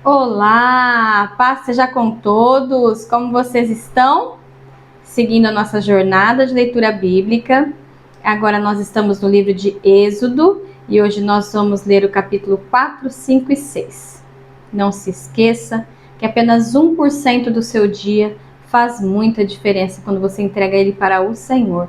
Olá, paz seja com todos. Como vocês estão? Seguindo a nossa jornada de leitura bíblica. Agora nós estamos no livro de Êxodo e hoje nós vamos ler o capítulo 4, 5 e 6. Não se esqueça que apenas 1% do seu dia faz muita diferença quando você entrega ele para o Senhor.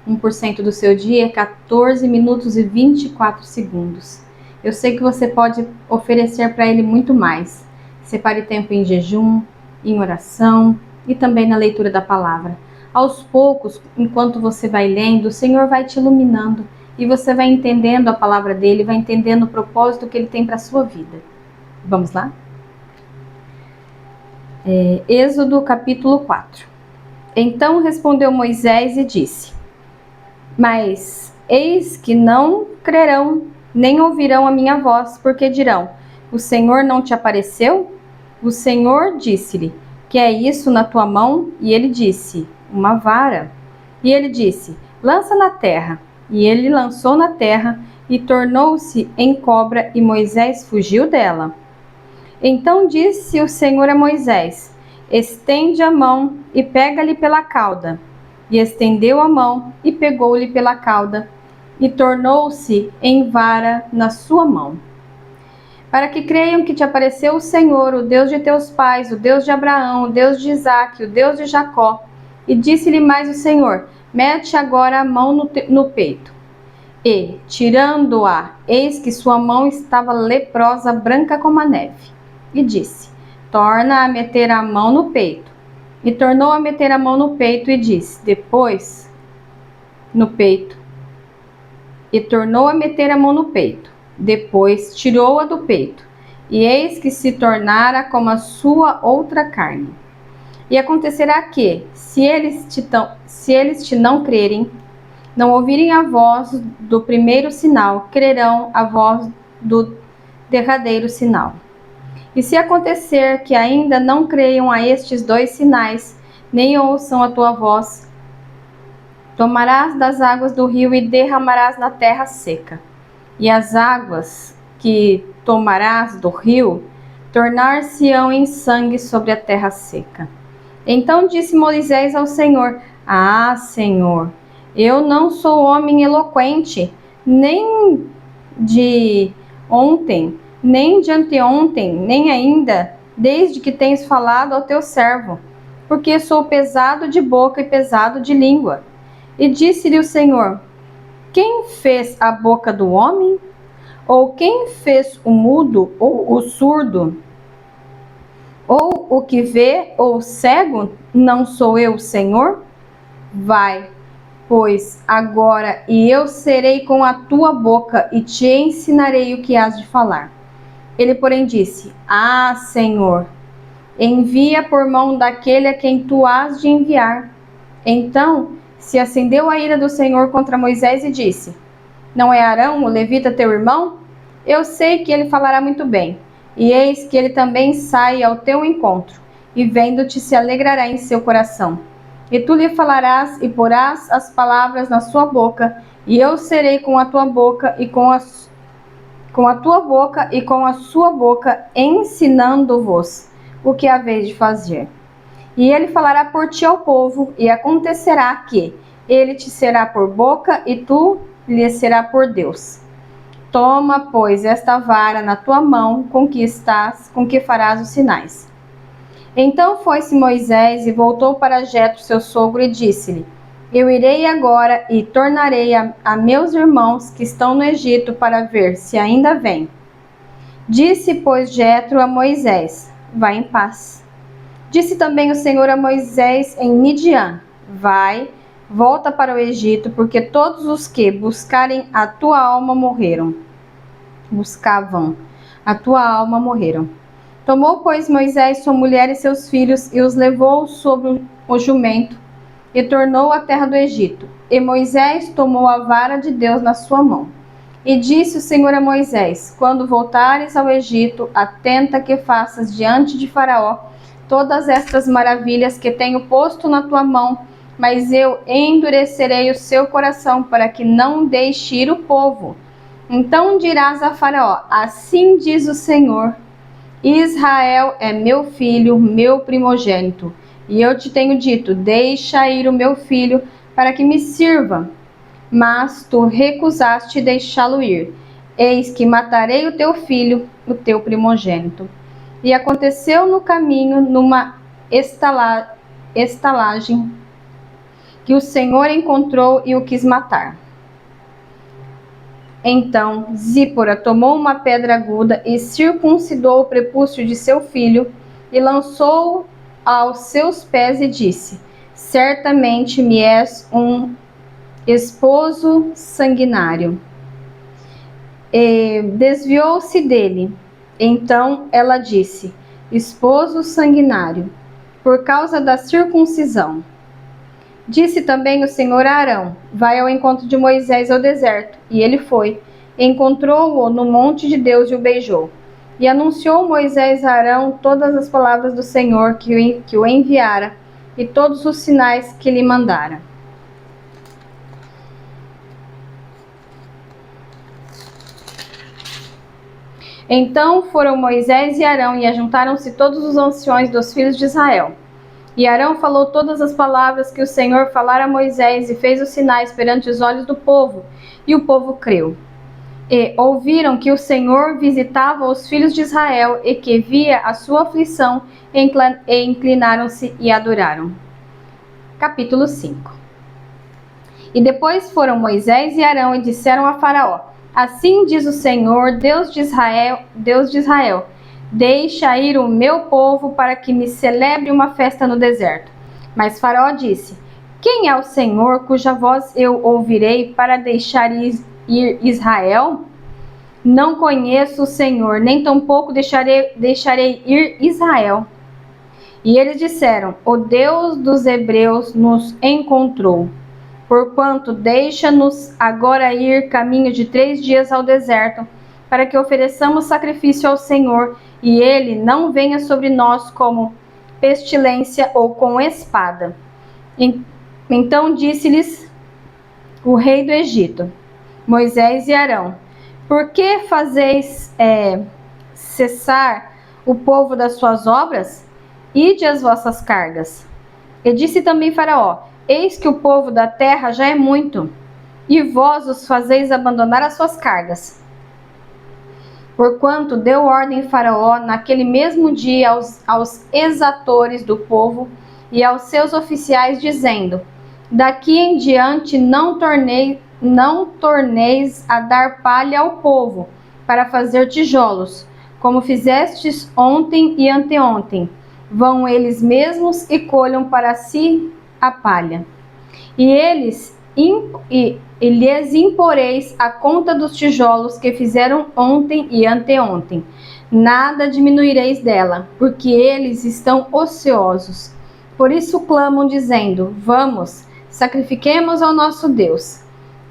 1% do seu dia é 14 minutos e 24 segundos. Eu sei que você pode oferecer para Ele muito mais. Separe tempo em jejum, em oração e também na leitura da palavra. Aos poucos, enquanto você vai lendo, o Senhor vai te iluminando e você vai entendendo a palavra dele, vai entendendo o propósito que Ele tem para a sua vida. Vamos lá? Êxodo capítulo 4. Então respondeu Moisés e disse: Mas eis que não crerão, nem ouvirão a minha voz, porque dirão: O Senhor não te apareceu? O Senhor disse-lhe: Que é isso na tua mão? E ele disse: Uma vara. E ele disse: Lança na terra. E ele lançou na terra, e tornou-se em cobra, e Moisés fugiu dela. Então disse o Senhor a Moisés: Estende a mão e pega-lhe pela cauda. E estendeu a mão e pegou-lhe pela cauda, e tornou-se em vara na sua mão. Para que creiam que te apareceu o Senhor, o Deus de teus pais, o Deus de Abraão, o Deus de Isaque, o Deus de Jacó. E disse-lhe mais o Senhor: Mete agora a mão no peito. E, tirando-a, eis que sua mão estava leprosa, branca como a neve. E disse: Torna a meter a mão no peito. E tornou a meter a mão no peito e disse: Depois, no peito. E tornou a meter a mão no peito. Depois tirou-a do peito. E eis que se tornara como a sua outra carne. E acontecerá que, se eles te não crerem, não ouvirem a voz do primeiro sinal, crerão a voz do derradeiro sinal. E se acontecer que ainda não creiam a estes dois sinais, nem ouçam a tua voz, tomarás das águas do rio e derramarás na terra seca. E as águas que tomarás do rio tornar-se-ão em sangue sobre a terra seca. Então disse Moisés ao Senhor: Ah, Senhor, eu não sou homem eloquente, nem de ontem, nem de anteontem, nem ainda, desde que tens falado ao teu servo, porque sou pesado de boca e pesado de língua. E disse-lhe o Senhor: Quem fez a boca do homem? Ou quem fez o mudo ou o surdo? Ou o que vê ou o cego? Não sou eu o Senhor? Vai, pois, agora, e eu serei com a tua boca e te ensinarei o que hás de falar. Ele, porém, disse: Ah, Senhor, envia por mão daquele a quem tu hás de enviar. Então se acendeu a ira do Senhor contra Moisés e disse: Não é Arão, o levita, teu irmão? Eu sei que ele falará muito bem, e eis que ele também sai ao teu encontro, e vendo-te se alegrará em seu coração. E tu lhe falarás e porás as palavras na sua boca, e eu serei com a tua boca e com a tua boca e com a sua boca, ensinando-vos o que haveis de fazer. E ele falará por ti ao povo, e acontecerá que ele te será por boca, e tu lhe será por Deus. Toma, pois, esta vara na tua mão, com que farás os sinais. Então foi-se Moisés e voltou para Jetro, seu sogro, e disse-lhe: Eu irei agora e tornarei a meus irmãos que estão no Egito para ver se ainda vêm. Disse, pois, Jetro a Moisés: Vai em paz. Disse também o Senhor a Moisés em Midian: Vai, volta para o Egito, porque todos os que buscarem a tua alma morreram. Buscavam a tua alma morreram. Tomou, pois, Moisés sua mulher e seus filhos e os levou sobre o jumento e tornou à terra do Egito. E Moisés tomou a vara de Deus na sua mão. E disse o Senhor a Moisés: Quando voltares ao Egito, atenta que faças diante de Faraó todas estas maravilhas que tenho posto na tua mão, mas eu endurecerei o seu coração para que não deixe ir o povo. Então dirás a Faraó: Assim diz o Senhor: Israel é meu filho, meu primogênito. E eu te tenho dito: deixa ir o meu filho para que me sirva. Mas tu recusaste deixá-lo ir. Eis que matarei o teu filho, o teu primogênito. E aconteceu no caminho, numa estalagem, que o Senhor encontrou e o quis matar. Então Zípora tomou uma pedra aguda e circuncidou o prepúcio de seu filho e lançou-o aos seus pés e disse: certamente me és um esposo sanguinário. E desviou-se dele. Então ela disse: esposo sanguinário, por causa da circuncisão. Disse também o Senhor a Arão: vai ao encontro de Moisés ao deserto. E ele foi. Encontrou-o no monte de Deus e o beijou. E anunciou Moisés a Arão todas as palavras do Senhor que o enviara e todos os sinais que lhe mandara. Então foram Moisés e Arão e ajuntaram-se todos os anciões dos filhos de Israel. E Arão falou todas as palavras que o Senhor falara a Moisés e fez os sinais perante os olhos do povo, e o povo creu. E ouviram que o Senhor visitava os filhos de Israel e que via a sua aflição, e inclinaram-se e adoraram. Capítulo 5. E depois foram Moisés e Arão e disseram a Faraó: assim diz o Senhor, Deus de Israel, deixa ir o meu povo para que me celebre uma festa no deserto. Mas Faraó disse: quem é o Senhor cuja voz eu ouvirei para deixar ir Israel? Não conheço o Senhor, nem tampouco deixarei ir Israel. E eles disseram: o Deus dos hebreus nos encontrou. Porquanto deixa-nos agora ir caminho de 3 dias ao deserto, para que ofereçamos sacrifício ao Senhor, e ele não venha sobre nós como pestilência ou com espada. Então disse-lhes o rei do Egito, Moisés e Arão: por que fazeis cessar o povo das suas obras? Ide as vossas cargas. E disse também Faraó: eis que o povo da terra já é muito, e vós os fazeis abandonar as suas cargas. Porquanto deu ordem Faraó naquele mesmo dia aos exatores do povo e aos seus oficiais, dizendo: daqui em diante não torneis a dar palha ao povo para fazer tijolos, como fizestes ontem e anteontem. Vão eles mesmos e colham para si a palha. E lhes imporeis a conta dos tijolos que fizeram ontem e anteontem. Nada diminuireis dela, porque eles estão ociosos. Por isso clamam, dizendo: vamos, sacrifiquemos ao nosso Deus.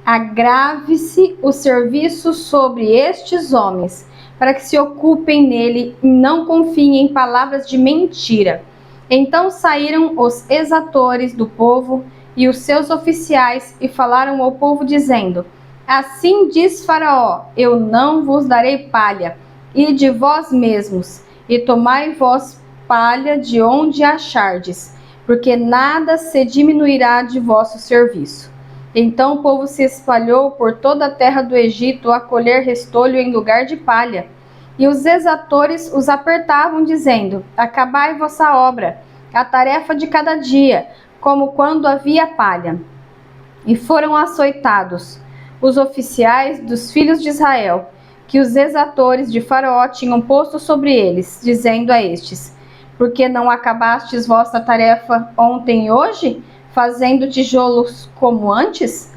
Agrave-se o serviço sobre estes homens, para que se ocupem nele e não confiem em palavras de mentira. Então saíram os exatores do povo e os seus oficiais e falaram ao povo, dizendo: assim diz Faraó: eu não vos darei palha, e de vós mesmos, e tomai vós palha de onde achardes, porque nada se diminuirá de vosso serviço. Então o povo se espalhou por toda a terra do Egito a colher restolho em lugar de palha. E os exatores os apertavam, dizendo: acabai vossa obra, a tarefa de cada dia, como quando havia palha. E foram açoitados os oficiais dos filhos de Israel, que os exatores de Faraó tinham posto sobre eles, dizendo a estes: por que não acabastes vossa tarefa ontem e hoje, fazendo tijolos como antes?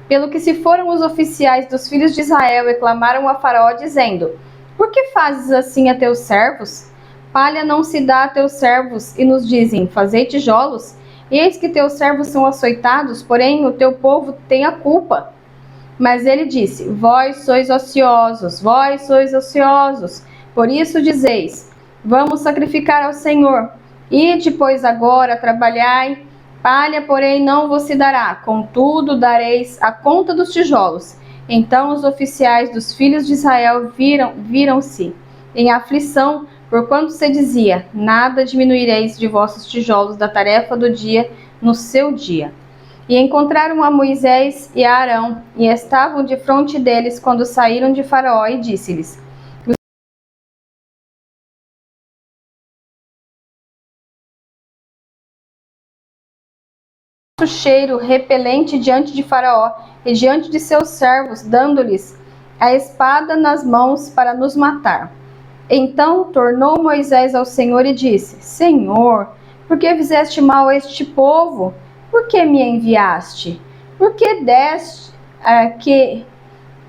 Pelo que se foram os oficiais dos filhos de Israel e clamaram a Faraó, dizendo: por que fazes assim a teus servos? Palha não se dá a teus servos, e nos dizem: fazei tijolos. Eis que teus servos são açoitados, porém o teu povo tem a culpa. Mas ele disse: vós sois ociosos, por isso dizeis: vamos sacrificar ao Senhor. Ide, pois, agora, trabalhai, palha, porém, não vos se dará, contudo, dareis a conta dos tijolos. Então os oficiais dos filhos de Israel viram-se em aflição, porquanto se dizia: nada diminuireis de vossos tijolos da tarefa do dia no seu dia. E encontraram a Moisés e a Arão, e estavam defronte deles quando saíram de Faraó, e disse-lhes: o cheiro repelente diante de Faraó e diante de seus servos, dando-lhes a espada nas mãos para nos matar. Então tornou Moisés ao Senhor e disse: Senhor, por que fizeste mal a este povo? Por que me enviaste? Por que deste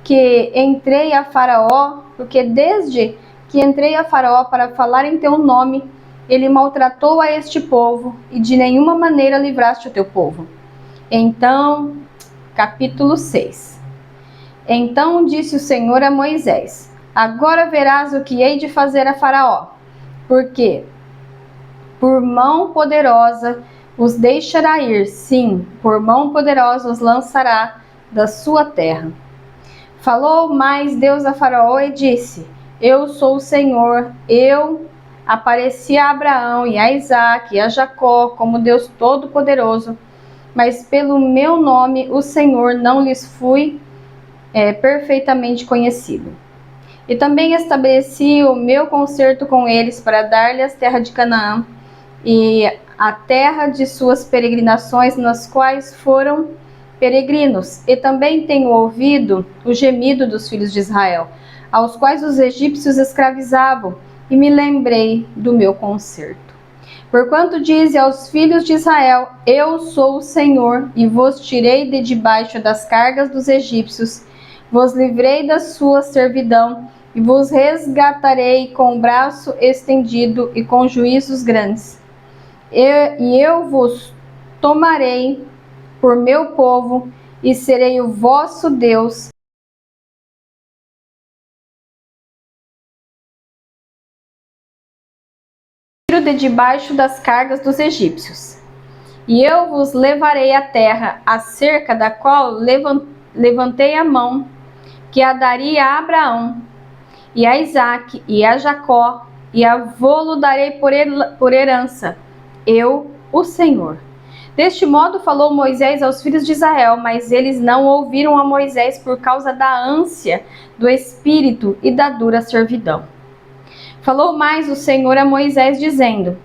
que entrei a Faraó? Porque desde que entrei a Faraó para falar em teu nome, ele maltratou a este povo, e de nenhuma maneira livraste o teu povo. Então, capítulo 6. Então disse o Senhor a Moisés: agora verás o que hei de fazer a Faraó, porque por mão poderosa os deixará ir, sim, por mão poderosa os lançará da sua terra. Falou mais Deus a Faraó e disse: eu sou o Senhor, eu apareci a Abraão e a Isaque e a Jacó como Deus Todo-Poderoso, mas pelo meu nome, o Senhor, não lhes fui perfeitamente conhecido. E também estabeleci o meu concerto com eles para dar-lhes a terra de Canaã e a terra de suas peregrinações, nas quais foram peregrinos. E também tenho ouvido o gemido dos filhos de Israel, aos quais os egípcios escravizavam, e me lembrei do meu concerto. Porquanto dize aos filhos de Israel: eu sou o Senhor, e vos tirei de debaixo das cargas dos egípcios, vos livrei da sua servidão, e vos resgatarei com o braço estendido e com juízos grandes. E eu vos tomarei por meu povo, e serei o vosso Deus. De debaixo das cargas dos egípcios. E eu vos levarei à terra, acerca da qual levantei a mão, que a daria a Abraão, e a Isaque, e a Jacó, e a vô-lo darei por herança, eu, o Senhor. Deste modo falou Moisés aos filhos de Israel, mas eles não ouviram a Moisés por causa da ânsia do espírito e da dura servidão. Falou mais o Senhor a Moisés, dizendo: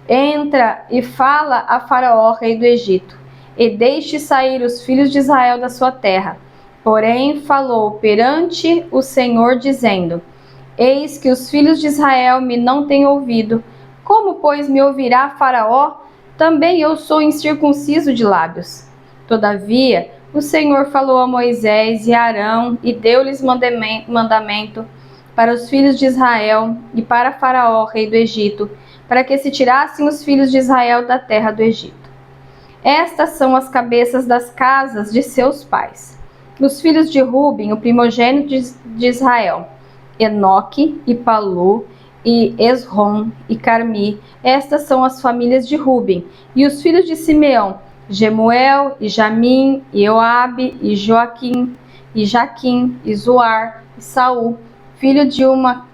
entra e fala a Faraó, rei do Egito, e deixe sair os filhos de Israel da sua terra. Porém falou perante o Senhor, dizendo: eis que os filhos de Israel me não têm ouvido. Como, pois, me ouvirá Faraó? Também eu sou incircunciso de lábios. Todavia, o Senhor falou a Moisés e a Arão, e deu-lhes mandamento para os filhos de Israel e para Faraó, rei do Egito, para que se tirassem os filhos de Israel da terra do Egito. Estas são as cabeças das casas de seus pais. Os filhos de Ruben, o primogênito de Israel: Enoque, e Palu, e Esrom, e Carmi. Estas são as famílias de Ruben. E os filhos de Simeão: Jemuel, e Jamim, e Joabe, e Joaquim, e Jaquim, e Zoar, e Saul, filho de uma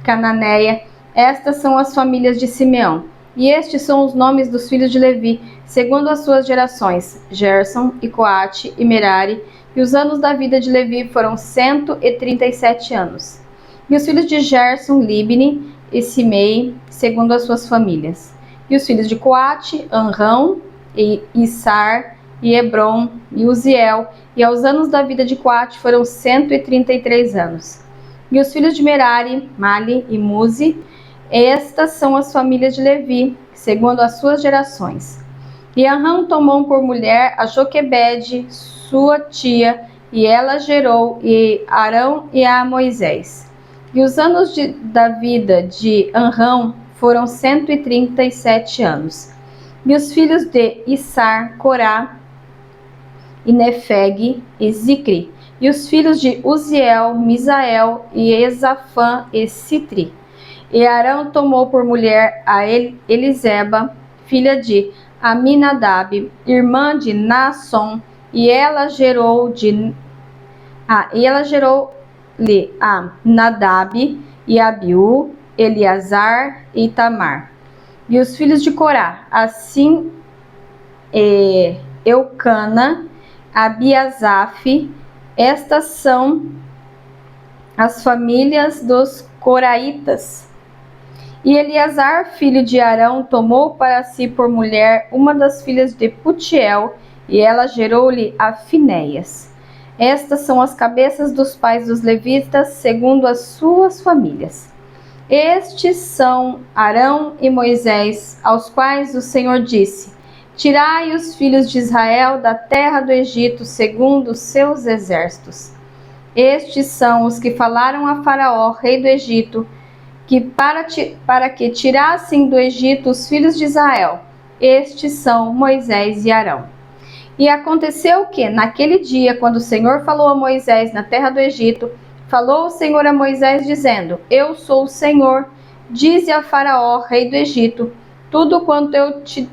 cananeia. Estas são as famílias de Simeão. E estes são os nomes dos filhos de Levi, segundo as suas gerações: Gerson, e Coate, e Merari. E os anos da vida de Levi foram 137 anos. E os filhos de Gerson: Libni e Simei, segundo as suas famílias. E os filhos de Coate: Anrão, e Issar, e Hebron, e Uziel. E aos anos da vida de Coate foram 133 anos. E os filhos de Merari: Mali e Muzi. Estas são as famílias de Levi, segundo as suas gerações. E Anrão tomou por mulher a Joquebede, sua tia, e ela gerou e Arão e a Moisés. E os anos da vida de Anrão foram 137 anos. E os filhos de Issar: Corá, e Nefeg, e Zicri. E os filhos de Uziel: Misael, e Esafã, e Citri. E Arão tomou por mulher a Eliseba, filha de Aminadab, irmã de Naasson, e ela gerou-lhe a Nadab, e Abiú, Eleazar e Itamar. E os filhos de Corá, assim, Eucana, Abiasaf. Estas são as famílias dos coraitas. E Eleazar, filho de Arão, tomou para si por mulher uma das filhas de Putiel, e ela gerou-lhe a Finéias. Estas são as cabeças dos pais dos levitas, segundo as suas famílias. Estes são Arão e Moisés, aos quais o Senhor disse: Tirai os filhos de Israel da terra do Egito, segundo os seus exércitos. Estes são os que falaram a Faraó, rei do Egito, que para que tirassem do Egito os filhos de Israel. Estes são Moisés e Arão. E aconteceu que, naquele dia, quando o Senhor falou a Moisés na terra do Egito, falou o Senhor a Moisés, dizendo: Eu sou o Senhor, dize a Faraó, rei do Egito, tudo quanto eu te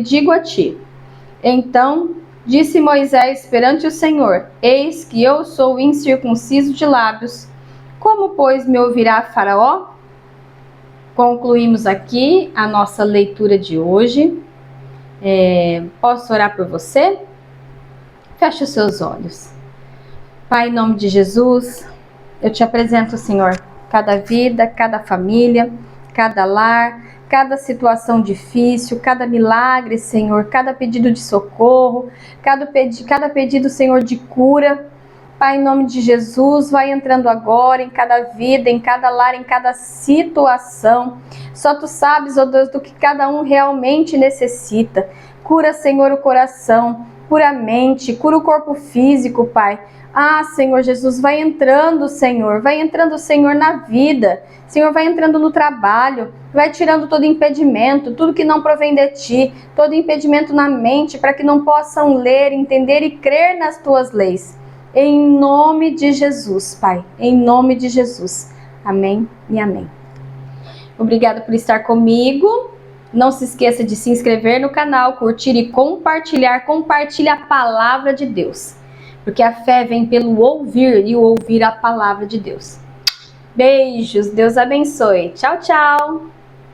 digo a ti. Então disse Moisés perante o Senhor: Eis que eu sou incircunciso de lábios. Como, pois, me ouvirá Faraó? Concluímos aqui a nossa leitura de hoje. Posso orar por você? Feche os seus olhos. Pai, em nome de Jesus, eu te apresento, Senhor, cada vida, cada família, cada lar, cada situação difícil, cada milagre, Senhor, cada pedido de socorro, cada pedido, Senhor, de cura. Pai, em nome de Jesus, vai entrando agora em cada vida, em cada lar, em cada situação. Só Tu sabes, ó Deus, do que cada um realmente necessita. Cura, Senhor, o coração, cura a mente, cura o corpo físico, Pai. Ah, Senhor Jesus, vai entrando, Senhor, na vida. Senhor, vai entrando no trabalho, vai tirando todo impedimento, tudo que não provém de Ti, todo impedimento na mente, para que não possam ler, entender e crer nas Tuas leis. Em nome de Jesus, Pai, em nome de Jesus. Amém e amém. Obrigada por estar comigo. Não se esqueça de se inscrever no canal, curtir e compartilhar. Compartilhe a palavra de Deus, porque a fé vem pelo ouvir e o ouvir a palavra de Deus. Beijos, Deus abençoe. Tchau, tchau.